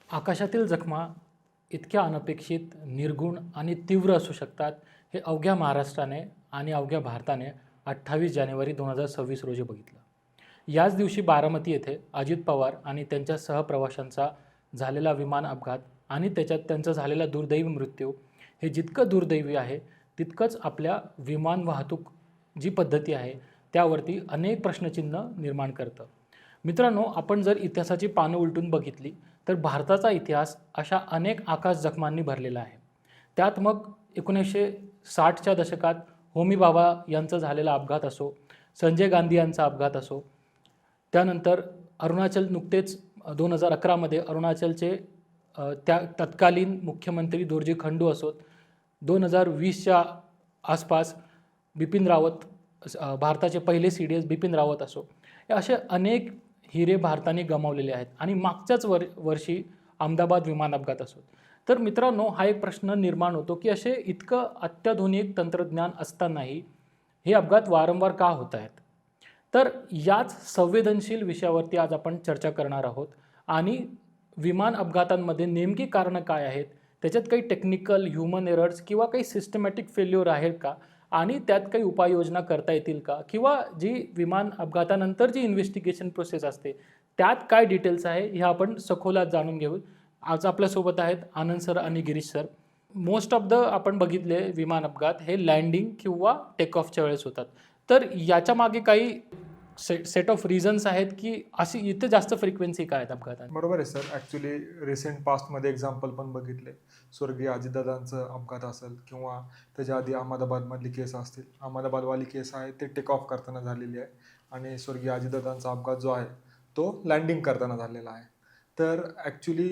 आकाशातील जखमा इतक्या अनपेक्षित, निर्गुण आणि तीव्र असू शकतात हे अवघ्या महाराष्ट्राने आणि अवघ्या भारताने 28 जानेवारी 2026 रोजी बघितलं. याच दिवशी बारामती येथे अजित पवार आणि त्यांच्या सहप्रवाशांचा झालेला विमान अपघात आणि त्याच्यात त्यांचा झालेला दुर्दैवी मृत्यू हे जितकं दुर्दैवी आहे तितकंच आपल्या विमान वाहतूक जी पद्धती आहे त्यावरती अनेक प्रश्नचिन्ह निर्माण करतं. मित्रांनो, आपण जर इतिहासाची पानं उलटून बघितली तर भारताचा इतिहास अशा अनेक आकाश जखमांनी भरलेला आहे. त्यात मग 1960च्या दशकात होमी बाबा यांचा झालेला अपघात असो, संजय गांधी यांचा अपघात असो, त्यानंतर अरुणाचल नुकतेच 2011मध्ये अरुणाचलचे त्या तत्कालीन मुख्यमंत्री दोरजी खंडू असोत, 2020च्या आसपास बिपिन रावत, भारताचे पहिले CDS बिपिन रावत असो, हे असे अनेक हिरे भारताने गमावलेले आहेत. आणि मागच्याच वर्षी अहमदाबाद विमान अपघात असो. तर मित्रांनो, हा एक प्रश्न निर्माण होतो की असे इतकं अत्याधुनिक तंत्रज्ञान असतानाही हे अपघात वारंवार का होत आहेत. तर याच संवेदनशील विषयावरती आज आपण चर्चा करणार आहोत. आणि विमान अपघातांमध्ये नेमकी कारणं काय आहेत, त्याच्यात काही टेक्निकल ह्युमन एरर्स किंवा काही सिस्टमॅटिक फेल्युअर आहेत का, आणि त्यात काही उपाययोजना करता येतील का, किंवा जी विमान अपघातानंतर जी इन्व्हेस्टिगेशन प्रोसेस असते त्यात काय डिटेल्स आहे हे आपण सखोलात जाणून घेऊ. आज आपल्यासोबत आहेत आनंद सर आणि Girish sir. Most of the आपण बघितले विमान अपघात हे लँडिंग किंवा टेक ऑफच्या वेळेस होतात. तर याच्या मागे काही सेट ऑफ रिझन्स आहेत की अशी इथे जास्त फ्रिक्वेन्सी काय आहेत अपघातात? बरोबर आहे सर. ॲक्च्युली रिसेंट पास्टमध्ये एक्झाम्पल पण बघितले. स्वर्गीय अजितदादांचं अपघात असेल किंवा त्याच्या आधी अहमदाबादमधली केस असतील. अहमदाबादवाली केस आहे ते टेक ऑफ करताना झालेली आहे आणि स्वर्गीय अजितदादांचा अपघात जो आहे तो लँडिंग करताना झालेला आहे. तर ॲक्च्युली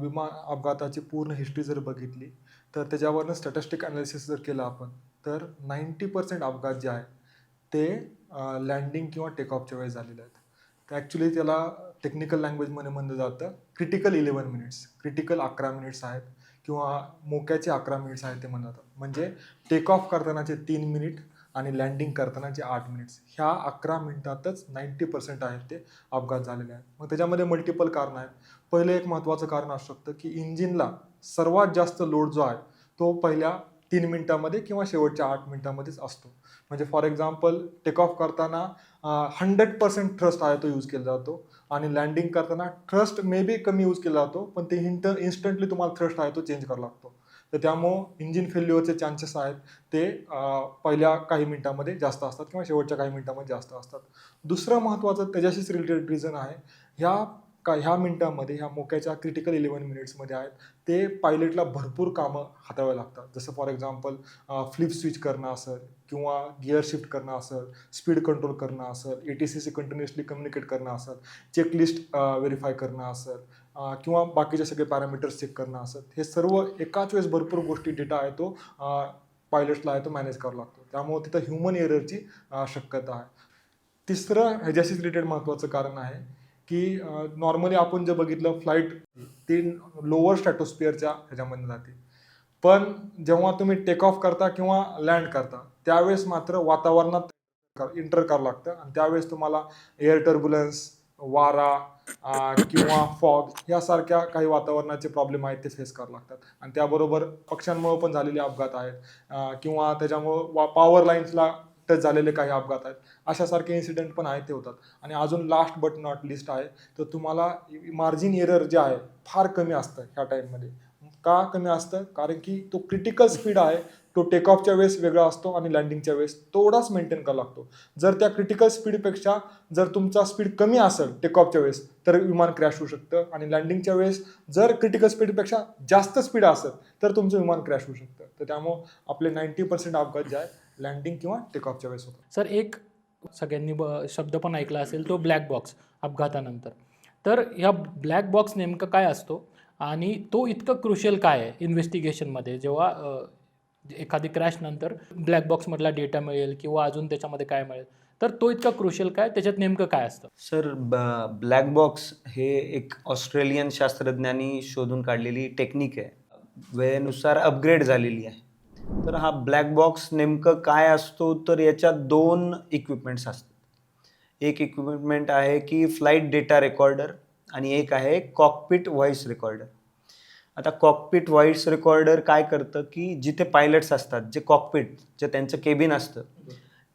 विमान अपघाताची पूर्ण हिस्ट्री जर बघितली तर त्याच्यावरनं स्टॅटिस्टिक ॲनालिसिस जर केलं आपण तर 90% अपघात जे आहे ते लँडिंग किंवा टेक ऑफच्या वेळेस झालेले आहेत. तर ॲक्च्युली त्याला टेक्निकल लँग्वेजमध्ये म्हणलं जातं क्रिटिकल 11 मिनिट्स. क्रिटिकल 11 मिनिट्स आहेत किंवा मोक्याचे 11 मिनिट्स आहेत ते म्हणलं जातं. म्हणजे टेक ऑफ करतानाचे 3 मिनिट आणि लँडिंग करतानाचे 8 मिनिट्स. ह्या 11 मिनिटातच 90% आहेत ते अपघात झालेले आहेत. मग त्याच्यामध्ये मल्टिपल कारणं आहेत. पहिलं एक महत्त्वाचं कारण असू शकतं की इंजिनला सर्वात जास्त लोड जो आहे तो पहिल्या 3 मिनिटामध्ये किंवा शेवटच्या 8 मिनिटामध्येच असतो. म्हणजे फॉर एक्झाम्पल टेक ऑफ करताना 100% थ्रस्ट आहे तो यूज केला जातो आणि लँडिंग करताना थ्रस्ट मे बी कमी यूज केला जातो, पण ते इन्स्टंटली तुम्हाला थ्रस्ट आहे तो चेंज करावा लागतो. तर त्यामुळं इंजिन फेल्युअरचे चान्सेस आहेत ते पहिल्या काही मिनिटांमध्ये जास्त असतात किंवा शेवटच्या काही मिनिटांमध्ये जास्त असतात. दुसरं महत्त्वाचं त्याच्याशीच रिलेटेड रिझन आहे, ह्या मिनिटांमध्ये ह्या मोक्याच्या क्रिटिकल 11 मिनिट्समध्ये आहेत ते पायलटला भरपूर कामं हाताळावी लागतात. जसं फॉर एक्झाम्पल फ्लिप स्विच करणं असेल किंवा गिअर शिफ्ट करणं असेल, स्पीड कंट्रोल करणं असेल, ATCशी कंटिन्युअसली कम्युनिकेट करणं असेल, चेकलिस्ट व्हेरीफाय करणं असेल किंवा बाकीचे सगळे पॅरामीटर्स चेक करणं असेल. हे सर्व एकाच वेळेस भरपूर गोष्टी डेटा आहे तो पायलटला आहे तो मॅनेज करावा लागतो. त्यामुळे तिथं ह्युमन एररची शक्यता आहे. तिसरं ह्याच्याशीच रिलेटेड महत्त्वाचं कारण आहे की नॉर्मली आपण जे बघितलं फ्लाईट ती लोअर स्ट्रॅटोस्फिअरच्या ह्याच्यामध्ये जाते, पण जेव्हा तुम्ही टेक ऑफ करता किंवा लँड करता त्यावेळेस मात्र वातावरणात इंटर करावं लागतं आणि त्यावेळेस तुम्हाला एअर टर्ब्युलन्स, वारा किंवा फॉग यासारख्या काही वातावरणाचे प्रॉब्लेम आहेत ते फेस करावं लागतात. आणि त्याबरोबर पक्ष्यांमुळे पण झालेले अपघात आहेत किंवा त्याच्यामुळं पॉवर लाईन्सला टच झालेले काही अपघात आहेत. अशासारखे इन्सिडेंट पण आहेत ते होतात. आणि अजून लास्ट बट नॉट लिस्ट आहे तर तुम्हाला मार्जिन एरर जे आहे फार कमी असतं ह्या टाईममध्ये. का कमी असतं? कारण की तो क्रिटिकल स्पीड आहे तो टेक ऑफच्या वेळेस वेगळा असतो आणि लँडिंगच्या वेळेस थोडाच मेंटेन करावा लागतो. जर त्या क्रिटिकल स्पीडपेक्षा जर तुमचा स्पीड कमी असेल टेक ऑफच्या वेळेस तर विमान क्रॅश होऊ शकतं आणि लँडिंगच्या वेळेस जर क्रिटिकल स्पीडपेक्षा जास्त स्पीड असेल तर तुमचं विमान क्रॅश होऊ शकतं. तर त्यामुळं आपले 90% अपघात जे आहे लँडिंग किंवा टेक ऑफच्या वेळेस होतं. सर, एक सगळ्यांनी शब्द पण ऐकला असेल तो ब्लॅक बॉक्स अपघातानंतर. तर ह्या ब्लॅक बॉक्स नेमकं काय असतो आणि तो इतकं क्रुशियल काय आहे इन्व्हेस्टिगेशनमध्ये, जेव्हा एखादी क्रॅश नंतर ब्लॅक बॉक्समधला डेटा मिळेल किंवा अजून त्याच्यामध्ये काय मिळेल, तर तो इतका क्रुशियल काय, त्याच्यात नेमकं काय असतं? सर, ब्लॅक बॉक्स हे एक ऑस्ट्रेलियन शास्त्रज्ञांनी शोधून काढलेली टेक्निक आहे, वेळेनुसार अपग्रेड झालेली आहे. तर हा ब्लॅक बॉक्स नेमकं काय असतो तर याच्यात 2 इक्विपमेंट्स असतात. एक इक्विपमेंट आहे की फ्लाईट डेटा रेकॉर्डर आणि एक आहे कॉकपिट व्हॉइस रेकॉर्डर. आता कॉकपिट व्हॉइस रेकॉर्डर काय करतं की जिथे पायलट्स असतात, जे कॉकपिट जे त्यांचं केबिन असतं,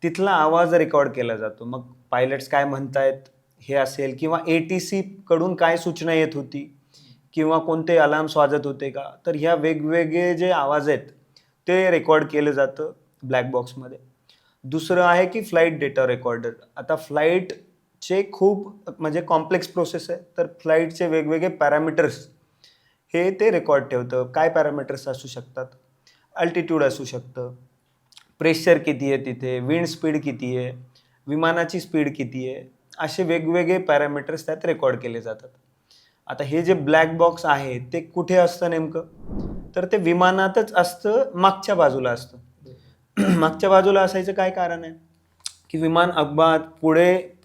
तिथला आवाज रेकॉर्ड केला जातो. मग पायलट्स काय म्हणतायत हे असेल, किंवा ATC कडून काय सूचना येत होती, किंवा कोणते अलार्म्स वाजत होते का, तर ह्या वेगवेगळे जे आवाज आहेत ते रेकॉर्ड केलं जातं ब्लॅक बॉक्समध्ये. दुसरं आहे की फ्लाईट डेटा रेकॉर्डर. आता फ्लाईटचे खूप म्हणजे कॉम्प्लेक्स प्रोसेस आहे, तर फ्लाईटचे वेगवेगळे पॅरामीटर्स हे ते रेकॉर्ड ठेवतं. काय पॅरामीटर्स असू शकतात, अल्टिट्यूड असू शकतं, प्रेशर किती आहे तिथे, विंड स्पीड किती आहे, विमानाची स्पीड किती आहे, असे वेगवेगळे पॅरामीटर्स त्यात रेकॉर्ड केले जातात. आता हे जे ब्लॅक बॉक्स आहे ते कुठे असतं नेमकं, तर ते विमानातच असतं, मागच्या बाजूला असतं. मागच्या बाजूला असायचं काय कारण आहे की विमान अपघात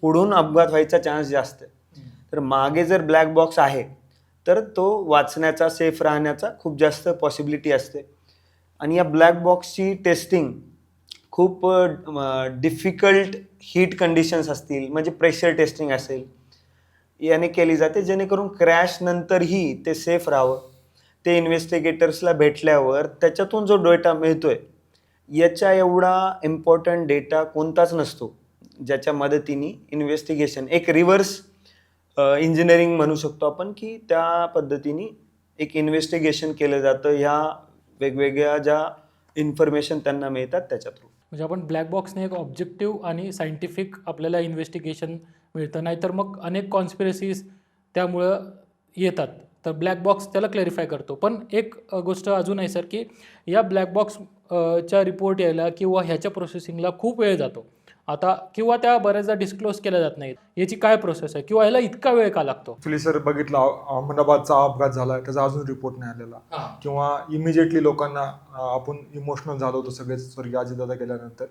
पुढून अपघात व्हायचा चान्स जास्त आहे. तर मागे जर ब्लॅक बॉक्स आहे तर तो वाचण्याचा, सेफ राहण्याचा खूप जास्त पॉसिबिलिटी असते. आणि या ब्लॅक बॉक्सची टेस्टिंग खूप डिफिकल्ट हीट कंडिशन्स असतील, म्हणजे प्रेशर टेस्टिंग असेल, याने केली जाते, जेणेकरून क्रॅश नंतरही ते सेफ राहावं. ते इन्व्हेस्टिगेटर्सला भेटल्यावर त्याच्यातून जो डेटा मिळतोय, याच्या एवढा इम्पॉर्टंट डेटा कोणताच नसतो, ज्याच्या मदतीने इन्व्हेस्टिगेशन, एक रिव्हर्स इंजिनिअरिंग म्हणू शकतो आपण, की त्या पद्धतीने एक इन्व्हेस्टिगेशन केलं जातं ह्या वेगवेगळ्या ज्या इन्फॉर्मेशन त्यांना मिळतात त्याच्या थ्रू. म्हणजे आपण ब्लॅक बॉक्सने एक ऑब्जेक्टिव्ह आणि सायंटिफिक आपल्याला इन्व्हेस्टिगेशन मिळतं, नाहीतर मग अनेक कॉन्स्पिरसीज त्यामुळं येतात. तर ब्लॅक बॉक्स त्याला क्लॅरिफाय करतो. पण एक गोष्ट अजून आहे सर, की या ब्लॅक बॉक्स च्या रिपोर्ट यायला किंवा ह्याच्या प्रोसेसिंगला खूप वेळ जातो आता, किंवा त्या बऱ्याचदा डिस्क्लोज केल्या जात नाहीत. याची काय प्रोसेस आहे, किंवा याला इतका वेळ का लागतो? ॲक्च्युली सर बघितलं, अहमदाबादचा अपघात झाला, त्याचा अजून रिपोर्ट नाही आलेला. किंवा इमिजिएटली लोकांना आपण इमोशनल झालो होतो सगळेच स्वर्गीय अजितदादा गेल्यानंतर,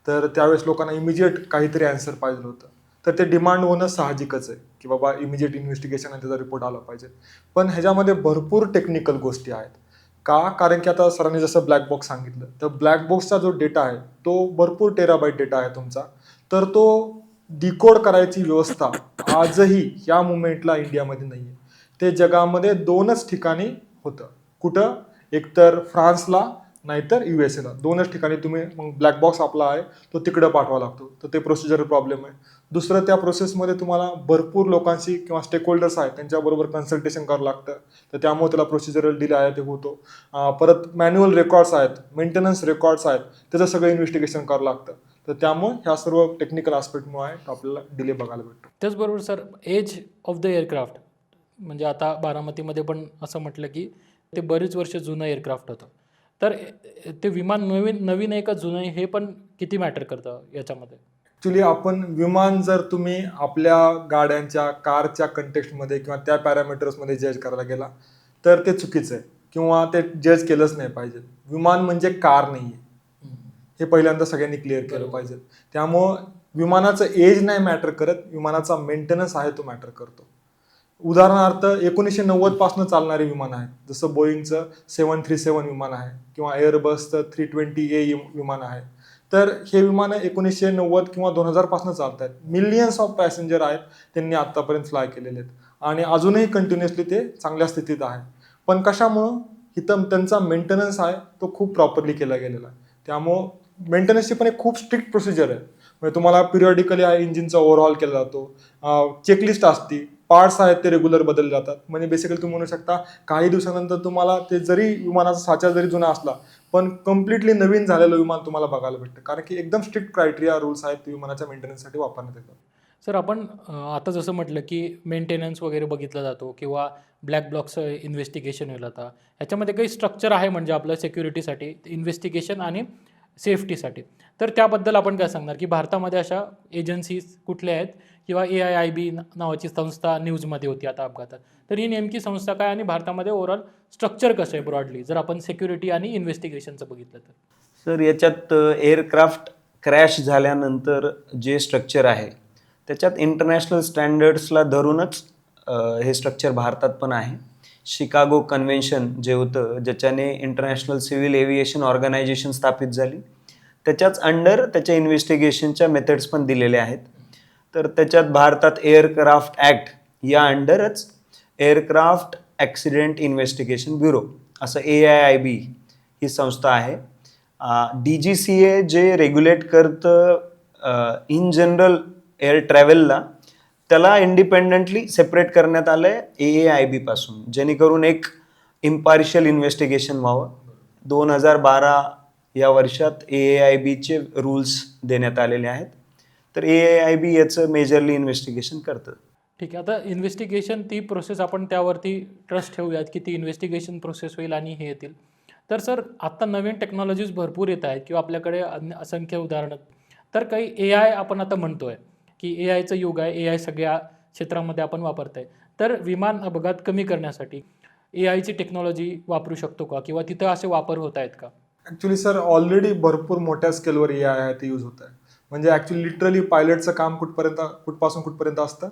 तर त्यावेळेस लोकांना इमिजिएट काहीतरी आन्सर पाहिजे होतं. तर ते डिमांड होणं साहजिकच आहे की बाबा इमिजिएट इन्व्हेस्टिगेशन आणि त्याचा रिपोर्ट आला पाहिजे. पण ह्याच्यामध्ये भरपूर टेक्निकल गोष्टी आहेत. का? कारण की आता सरांनी जसं ब्लॅक बॉक्स सांगितलं, तर ब्लॅक बॉक्सचा जो डेटा आहे तो भरपूर टेराबाईट डेटा आहे तुमचा. तर तो डिकोड करायची व्यवस्था आजही या मुवमेंटला इंडियामध्ये नाही आहे. ते जगामध्ये 2च ठिकाणी होतं. कुठं? एकतर फ्रान्सला, नाहीतर USA ला. 2च ठिकाणी तुम्ही मग ब्लॅक बॉक्स आपला आहे तो तिकडं पाठवा लागतो. तर ते प्रोसिजर प्रॉब्लेम आहे. दुसरं, त्या प्रोसेसमध्ये तुम्हाला भरपूर लोकांशी किंवा स्टेक होल्डर्स आहेत त्यांच्याबरोबर कन्सल्टेशन करावं लागतं. तर त्यामुळे त्याला प्रोसिजरल डिले आहे ते होतो. परत मॅन्युअल रेकॉर्ड्स आहेत, मेंटेनन्स रेकॉर्ड्स आहेत, त्याचं सगळं इन्व्हेस्टिगेशन करावं लागतं. तर त्यामुळे ह्या सर्व टेक्निकल आस्पेक्टमुळे आपल्याला डिले बघायला भेटतो. त्याचबरोबर sir, age of the aircraft, म्हणजे आता बारामतीमध्ये पण असं म्हटलं की ते बरीच वर्ष जुनं एअरक्राफ्ट होतं. तर ते विमान नवीन आहे का जुनं आहे, हे पण किती मॅटर करतं याच्यामध्ये? ॲक्च्युली आपण विमान जर तुम्ही आपल्या गाड्यांच्या, कारच्या कंटेक्स्टमध्ये किंवा त्या पॅरामीटर्समध्ये जज करायला गेला तर ते चुकीचं आहे, किंवा ते जज केलंच नाही पाहिजे. विमान म्हणजे कार नाही आहे, हे पहिल्यांदा सगळ्यांनी क्लिअर केलं पाहिजे. त्यामुळं विमानाचं एज नाही मॅटर करत, विमानाचा मेंटेनन्स आहे तो मॅटर करतो. उदाहरणार्थ 1990 पासून चालणारी विमान आहेत, जसं बोईंगचं 737 विमान आहे किंवा एअरबसचं 320A विमान आहे. तर हे विमानं 1990 किंवा 2000 पासून चालत आहेत. मिलियन्स ऑफ पॅसेंजर आहेत त्यांनी आतापर्यंत फ्लाय केलेले आहेत आणि अजूनही कंटिन्युअसली ते चांगल्या स्थितीत आहे. पण कशामुळं? इथं त्यांचा मेंटेनन्स आहे तो खूप प्रॉपरली केला गेलेला आहे. त्यामुळं मेंटेनन्सची पण एक खूप स्ट्रिक्ट प्रोसिजर आहे. म्हणजे तुम्हाला पिरियडिकली इंजिनचा ओव्हरहॉल केला जातो, चेकलिस्ट असती, पार्ट्स आहेत ते रेग्युलर बदलले जातात. म्हणजे बेसिकली तुम्ही म्हणू शकता काही दिवसानंतर तुम्हाला ते जरी विमानाचा साचा जरी जुना असला पण कम्प्लिटली नवीन झालेलं विमान तुम्हाला बघायला भेटतं, कारण की एकदम स्ट्रिक्ट क्रायटेरिया रूल्स आहेत ते विमानाच्या मेंटेनन्ससाठी वापरण्यात येतात. सर, आपण आता जसं म्हटलं की मेंटेनन्स वगैरे बघितला जातो किंवा ब्लॅक बॉक्सचं इन्व्हेस्टिगेशन होईल, आता ह्याच्यामध्ये काही स्ट्रक्चर आहे म्हणजे आपलं सिक्युरिटीसाठी, इन्व्हेस्टिगेशन आणि सेफ्टीसाठी. तर त्याबद्दल आपण काय सांगणार की भारतामध्ये अशा एजन्सीज कुठल्या आहेत, किंवा AIIB नावाची संस्था न्यूजमध्ये होती आता अपघातात, तर ही नेमकी संस्था काय आणि भारतामध्ये ओव्हरऑल स्ट्रक्चर कसं आहे ब्रॉडली, जर आपण सिक्युरिटी आणि इन्व्हेस्टिगेशनचं बघितलं तर? सर, याच्यात एअरक्राफ्ट क्रॅश झाल्यानंतर जे स्ट्रक्चर आहे त्याच्यात इंटरनॅशनल स्टँडर्ड्सला धरूनच हे स्ट्रक्चर भारतात पण आहे. शिकागो कन्व्हेन्शन जे होतं, ज्याच्याने इंटरनॅशनल सिव्हिल एव्हिएशन ऑर्गनायझेशन स्थापित झाली, त्याच्याच अंडर त्याच्या इन्व्हेस्टिगेशनच्या मेथड्स पण दिलेल्या आहेत. तर त्याच्यात भारतात एअरक्राफ्ट ॲक्ट या अंडरच एअरक्राफ्ट ॲक्सिडेंट इन्व्हेस्टिगेशन ब्युरो, असं AIIB ही संस्था आहे. DGCA जे रेग्युलेट करतं इन जनरल एअर ट्रॅव्हलला, त्याला इंडिपेंडंटली सेपरेट करण्यात आलं आहे AIIB पासून, जेणेकरून एक इम्पार्शियल इन्व्हेस्टिगेशन व्हावं. 2012 या वर्षात AIIBचे रूल्स देण्यात आलेले आहेत. तर AIIB याचं मेजरली इन्व्हेस्टिगेशन करतं. ठीक आहे. आता इन्व्हेस्टिगेशन ती प्रोसेस आपण त्यावरती ट्रस्ट ठेवूयात की ती इन्व्हेस्टिगेशन प्रोसेस होईल आणि हे येतील. तर सर आत्ता नवीन टेक्नॉलॉजीज भरपूर येत आहेत किंवा आपल्याकडे असंख्य उदाहरणं. तर काही AI आपण आता म्हणतोय की AIचं युग आहे, AI सगळ्या क्षेत्रामध्ये आपण वापरत आहे. तर विमान अपघात कमी करण्यासाठी AIची टेक्नॉलॉजी वापरू शकतो का, किंवा तिथं असे वापर होत आहेत का? ॲक्च्युली सर ऑलरेडी भरपूर मोठ्या स्केलवर AI आहे ते यूज होत आहे. म्हणजे ॲक्च्युली लिटरली पायलटचं काम कुठपासून कुठपर्यंत असतं,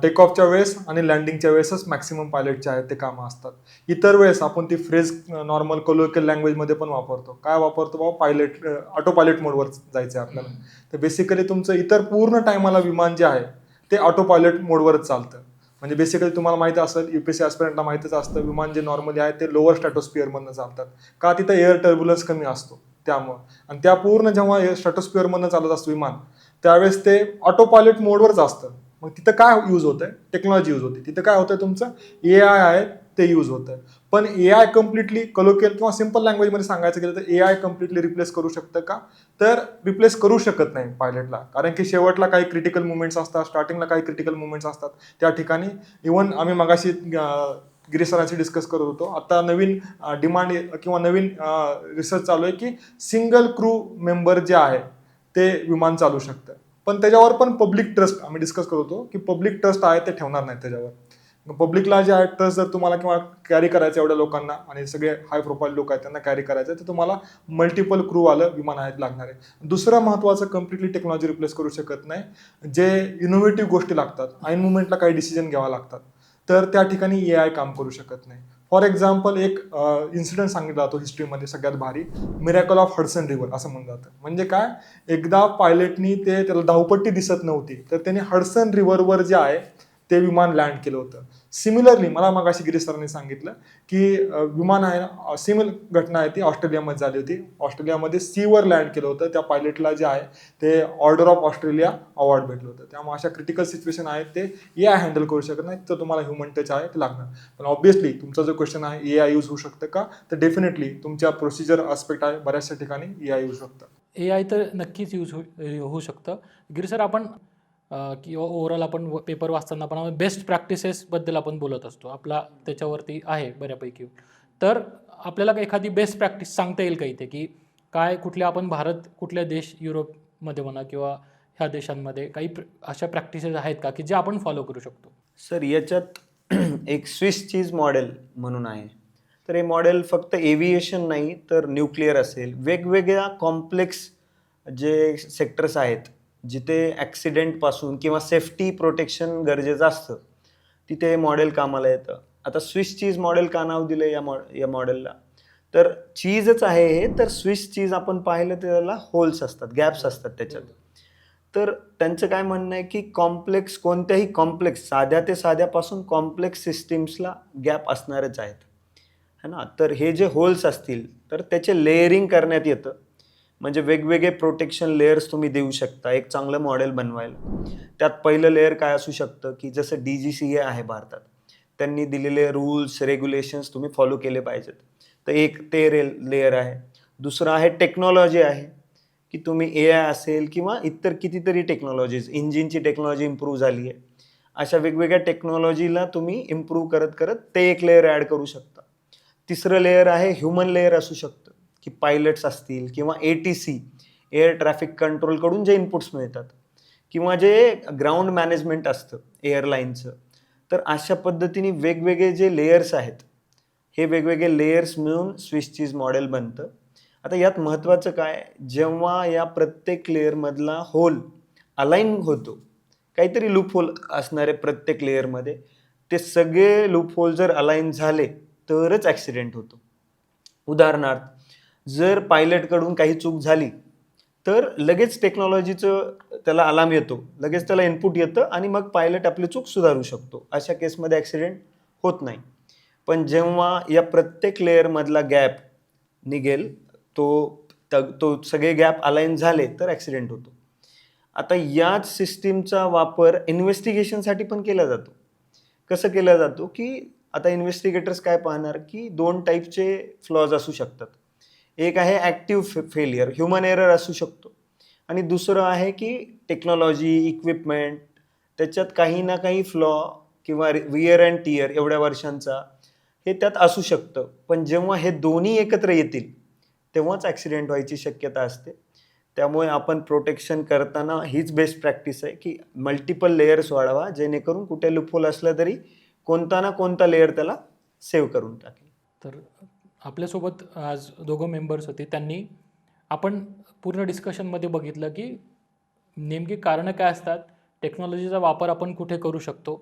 टेक ऑफच्या वेळेस आणि लँडिंगच्या वेळेसच मॅक्सिमम पायलटचे आहेत ते कामं असतात. इतर वेळेस आपण ती फ्रेज नॉर्मल कोलोकियल लँग्वेजमध्ये पण वापरतो. काय वापरतो बाबा, पायलट ऑटो पायलट मोडवर जायचं आहे आपल्याला. तर बेसिकली तुमचं इतर पूर्ण टायमाला विमान जे आहे ते ऑटो पायलट मोडवरच चालतं. म्हणजे बेसिकली तुम्हाला माहिती असेल, UPSC ॲस्पिरंटला माहितीच असतं, विमान जे नॉर्मली आहे ते लोअर स्ट्रॅटोस्फिअरमधनं चालतात. का, तिथं एअर टर्ब्युलन्स कमी असतो त्यामुळं. आणि त्या पूर्ण जेव्हा स्ट्रॅटोस्फिअरमधनं चालत असतं विमान, त्यावेळेस ते ऑटो पायलट मोडवरच असतं. मग तिथं काय यूज होतं आहे, टेक्नॉलॉजी यूज होते. तिथं काय होतं, तुमचं AI आहे ते यूज होतं. पण AI कम्प्लिटली कलोकियल किंवा सिम्पल लँग्वेजमध्ये सांगायचं गेलं तर AI कम्प्लिटली रिप्लेस करू शकतं का, तर रिप्लेस करू शकत नाही पायलटला. कारण की शेवटला काही क्रिटिकल मुवमेंट्स असतात, स्टार्टिंगला काही क्रिटिकल मुवमेंट्स असतात. त्या ठिकाणी इव्हन आम्ही मगाशी गिरीश सरांशी डिस्कस करत होतो, आता नवीन डिमांड किंवा नवीन रिसर्च चालू आहे की सिंगल क्रू मेंबर जे आहे ते विमान चालू शकतं. पण त्याच्यावर पण पब्लिक ट्रस्ट आम्ही डिस्कस करत होतो की पब्लिक ट्रस्ट आहे ते ठेवणार नाही त्याच्यावर. पब्लिकला जे आहे ट्रस्ट जर तुम्हाला किंवा कॅरी करायचं एवढ्या लोकांना, आणि सगळे हाय प्रोफाईल लोक आहेत त्यांना कॅरी करायचं, तर तुम्हाला मल्टिपल क्रू वालं विमान आहेत लागणार आहे. दुसरं महत्त्वाचं, कम्प्लिटली टेक्नॉलॉजी रिप्लेस करू शकत नाही. जे इनोव्हेटिव्ह गोष्टी लागतात, ऐन मुवमेंटला काही डिसिजन घ्यावा लागतात, तर त्या ठिकाणी AI काम करू शकत नाही. फॉर एक्झाम्पल एक इन्सिडेंट सांगितला जातो हिस्ट्रीमध्ये सगळ्यात भारी, मिरॅकल ऑफ हडसन रिव्हर असं म्हणलं जातं. म्हणजे काय, एकदा पायलटनी त्याला धावपट्टी दिसत नव्हती, तर त्याने हडसन रिव्हरवर जे आहे ते विमान लँड केलं होतं. सिमिलरली मला मगाशी गिरीश सरांनी सांगितलं की विमान आहे ना, सिमिलर घटना आहे ती ऑस्ट्रेलियामध्ये झाली होती. ऑस्ट्रेलियामध्ये सीवर लँड केलं होतं. त्या पायलटला जे आहे ते ऑर्डर ऑफ ऑस्ट्रेलिया अवॉर्ड भेटलं होतं. त्यामुळे अशा क्रिटिकल सिच्युएशन आहेत ते AI हँडल करू शकत नाही, तर तुम्हाला ह्युमन टच आहे ते लागणार. पण ऑब्व्हियसली तुमचा जो क्वेश्चन आहे AI यूज होऊ शकतं का, तर डेफिनेटली तुमच्या प्रोसिजर आस्पेक्ट आहे बऱ्याचशा ठिकाणी AI यूज होऊ शकतं. AI तर नक्कीच यूज होऊ शकतं. गिरी सर, आपण किंवा ओव्हरऑल आपण पेपर वाचताना पण बेस्ट प्रॅक्टिसेसबद्दल आपण बोलत असतो, आपला त्याच्यावरती आहे बऱ्यापैकी. तर आपल्याला एखादी बेस्ट प्रॅक्टिस सांगता येईल का इथे, की काय कुठल्या आपण भारत, कुठल्या देश, युरोपमध्ये म्हणा किंवा ह्या देशांमध्ये काही अशा प्रॅक्टिसेस आहेत का की जे आपण फॉलो करू शकतो? सर, याच्यात एक स्विस चीज मॉडेल म्हणून आहे. तर हे मॉडेल फक्त एव्हिएशन नाही तर न्यूक्लिअर असेल, वेगवेगळ्या कॉम्प्लेक्स जे सेक्टर्स आहेत जिथे ॲक्सिडेंटपासून किंवा सेफ्टी प्रोटेक्शन गरजेचं असतं, तिथे हे मॉडेल कामाला येतं. आता स्विस चीज मॉडेल का नाव दिलं या मॉडेलला, तर चीजच आहे हे. तर स्विस चीज आपण पाहिलं तर त्याला होल्स असतात, गॅप्स असतात त्याच्यात. तर त्यांचं काय म्हणणं आहे की कोणत्याही कॉम्प्लेक्स, साध्या ते साध्यापासून कॉम्प्लेक्स सिस्टीम्सला गॅप असणारच आहेत, है ना. तर हे जे होल्स असतील तर त्याचे लेअरिंग करण्यात येतं. म्हणजे वेगवेगळे प्रोटेक्शन लेयर्स तुम्ही देऊ शकता एक चांगलं मॉडेल बनवायला. त्यात पहिलं लेअर काय असू शकतं की जसं DGCA आहे भारतात, त्यांनी दिलेले रूल्स रेग्युलेशन्स तुम्ही फॉलो केले पाहिजेत. तर एक ते लेअर आहे. दुसरं आहे टेक्नॉलॉजी आहे, की तुम्ही AI असेल किंवा इतर कितीतरी टेक्नॉलॉजीज, इंजिनची टेक्नॉलॉजी इम्प्रूव्ह झाली आहे, अशा वेगवेगळ्या टेक्नॉलॉजीला तुम्ही इम्प्रूव्ह करत करत ते एक लेअर ॲड करू शकता. तिसरं लेअर आहे ह्युमन लेअर असू शकतं, की पायलट्स असतील किंवा ATC, एअर ट्रॅफिक कंट्रोलकडून जे इनपुट्स मिळतात, किंवा जे ग्राउंड मॅनेजमेंट असतं एअरलाईनचं. तर अशा पद्धतीने वेगवेगळे जे लेयर्स आहेत, हे वेगवेगळे लेयर्स मिळून स्विस चीज मॉडेल बनतं. आता यात महत्त्वाचं काय, जेव्हा या प्रत्येक लेअरमधला होल अलाईन होतो, काहीतरी लूप होल असणारे प्रत्येक लेअरमध्ये, ते सगळे लूप होल जर अलाईन झाले तरच ॲक्सिडेंट होतो. उदाहरणार्थ, जर पायलटकडून काही चूक झाली तर लगेच टेक्नॉलॉजीचं त्याला अलार्म येतो, लगेच त्याला इनपुट येतं आणि मग पायलट आपली चूक सुधारू शकतो. अशा केसमध्ये ॲक्सिडेंट होत नाही. पण जेव्हा या प्रत्येक लेअरमधला गॅप निघेल, तो सगळे गॅप अलाइन झाले तर ॲक्सिडेंट होतो. आता याच सिस्टीमचा वापर इन्व्हेस्टिगेशनसाठी पण केला जातो. कसं केला जातो, की आता इन्व्हेस्टिगेटर्स काय पाहणार, की 2 टाईपचे फ्लॉज असू शकतात. एक आहे ॲक्टिव्ह फेलियर, ह्युमन एरर असू शकतो, आणि दुसरं आहे की टेक्नॉलॉजी, इक्विपमेंट, त्याच्यात काही ना काही फ्लॉ किंवा विअर अँड टिअर एवढ्या वर्षांचा हे त्यात असू शकतं. पण जेव्हा हे दोन्ही एकत्र येतील तेव्हाच ॲक्सिडेंट व्हायची शक्यता असते. त्यामुळे आपण प्रोटेक्शन करताना हीच बेस्ट प्रॅक्टिस आहे, की मल्टिपल लेयर्स वाढवा, जेणेकरून कुठे लूपहोल असलं तरी कोणता ना कोणता लेयर त्याला सेव्ह करून टाकेल. तर आपल्यासोबत आज दोघं मेंबर्स होते. त्यांनी आपण पूर्ण डिस्कशनमध्ये बघितलं की नेमकी कारणं काय असतात, टेक्नॉलॉजीचा वापर आपण कुठे करू शकतो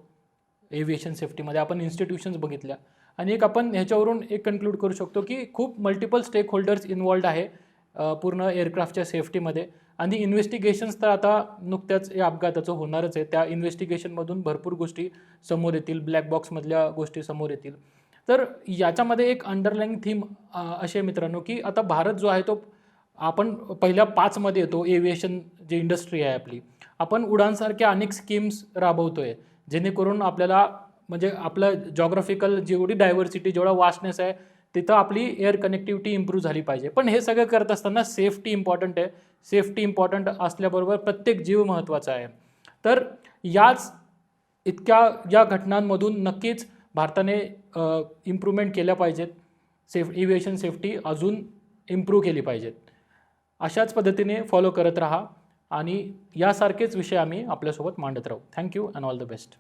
एव्हिएशन सेफ्टीमध्ये, आपण इन्स्टिट्यूशन्स बघितल्या, आणि एक आपण ह्याच्यावरून एक कन्क्लूड करू शकतो की खूप मल्टिपल स्टेक होल्डर्स इन्वॉल्ड आहे पूर्ण एअरक्राफ्टच्या सेफ्टीमध्ये. आणि इन्व्हेस्टिगेशन्स तर आता नुकत्याच या अपघाताचं होणारच आहे. त्या इन्व्हेस्टिगेशनमधून भरपूर गोष्टी समोर येतील, ब्लॅक बॉक्समधल्या गोष्टी समोर येतील. तर याच्यामध्ये एक अंडरलाईंग थीम अशी आहे मित्रांनो, की आता भारत जो आहे तो आपण पहिल्या 5मध्ये येतो. एव्हिएशन जी इंडस्ट्री आहे आपली, आपण उडानसारख्या अनेक स्कीम्स राबवतोय, जेणेकरून आपल्याला म्हणजे आपलं जॉग्राफिकल जेवढी डायव्हर्सिटी, जेवढा वास्टनेस आहे, तिथं आपली एअर कनेक्टिव्हिटी इम्प्रूव्ह झाली पाहिजे. पण हे सगळं करत असताना सेफ्टी इम्पॉर्टंट आहे. सेफ्टी इम्पॉर्टंट असल्याबरोबर प्रत्येक जीव महत्त्वाचा आहे. तर याच इतक्या या घटनांमधून नक्कीच भारताने इम्प्रूव्हमेंट केल्या पाहिजेत. एव्हिएशन सेफ्टी अजून इम्प्रूव्ह केली पाहिजेत. अशाच पद्धतीने फॉलो करत राहा आणि यासारखेच विषय आम्ही आपल्यासोबत मांडत राहू. Thank you and all the best.